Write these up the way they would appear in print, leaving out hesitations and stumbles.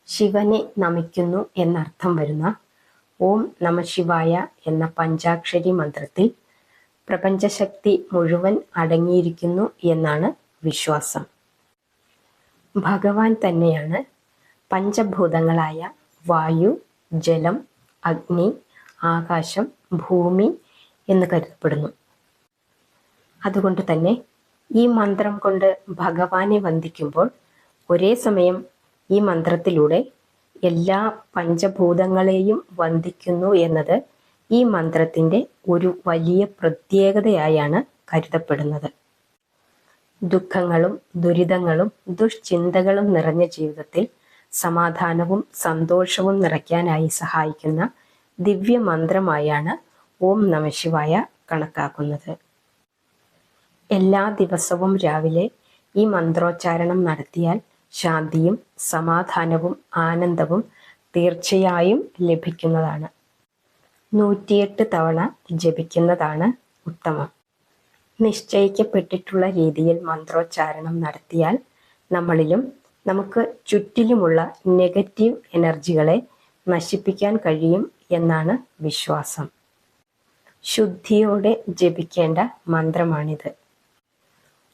ശിവനെ നമിക്കുന്നു എന്നർത്ഥം വരുന്ന ഓം നമഃശിവായ എന്ന പഞ്ചാക്ഷരി മന്ത്രത്തിൽ പ്രപഞ്ചശക്തി മുഴുവൻ അടങ്ങിയിരിക്കുന്നു എന്നാണ് വിശ്വാസം. ഭഗവാൻ തന്നെയാണ് പഞ്ചഭൂതങ്ങളായ വായു, ജലം, അഗ്നി, ആകാശം, ഭൂമി എന്ന് കരുതപ്പെടുന്നു. അതുകൊണ്ട് തന്നെ ഈ മന്ത്രം കൊണ്ട് ഭഗവാനെ വന്ദിക്കുമ്പോൾ ഒരേ സമയം ഈ മന്ത്രത്തിലൂടെ എല്ലാ പഞ്ചഭൂതങ്ങളെയും വന്ദിക്കുന്നു എന്നത് ഈ മന്ത്രത്തിൻ്റെ ഒരു വലിയ പ്രത്യേകതയായാണ് കരുതപ്പെടുന്നത്. ദുഃഖങ്ങളും ദുരിതങ്ങളും ദുഷ്ചിന്തകളും നിറഞ്ഞ ജീവിതത്തിൽ സമാധാനവും സന്തോഷവും നിറയ്ക്കാനായി സഹായിക്കുന്ന ദിവ്യമന്ത്രമായാണ് ഓം നമഃശിവായ കണക്കാക്കുന്നത്. എല്ലാ ദിവസവും രാവിലെ ഈ മന്ത്രോച്ചാരണം നടത്തിയാൽ ശാന്തിയും സമാധാനവും ആനന്ദവും തീർച്ചയായും ലഭിക്കുന്നതാണ്. 108 തവണ ജപിക്കുന്നതാണ് ഉത്തമം. നിശ്ചയിക്കപ്പെട്ടിട്ടുള്ള രീതിയിൽ മന്ത്രോച്ചാരണം നടത്തിയാൽ നമ്മളിലും നമുക്ക് ചുറ്റിലുമുള്ള നെഗറ്റീവ് എനർജികളെ നശിപ്പിക്കാൻ കഴിയും എന്നാണ് വിശ്വാസം. ശുദ്ധിയോടെ ജപിക്കേണ്ട മന്ത്രമാണിത്.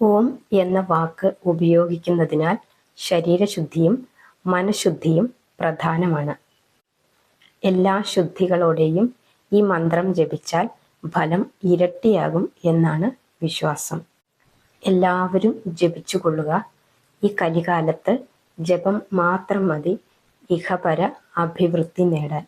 ഓം എന്ന വാക്ക് ഉപയോഗിക്കുന്നതിനാൽ ശരീരശുദ്ധിയും മനഃശുദ്ധിയും പ്രധാനമാണ്. എല്ലാ ശുദ്ധികളോടെയും ഈ മന്ത്രം ജപിച്ചാൽ ഫലം ഇരട്ടിയാകും എന്നാണ് വിശ്വാസം. എല്ലാവരും ജപിച്ചുകൊള്ളുക. ഈ കലികാലത്ത് ജപം മാത്രം മതി ഇഹപര അഭിവൃദ്ധി നേടാൻ.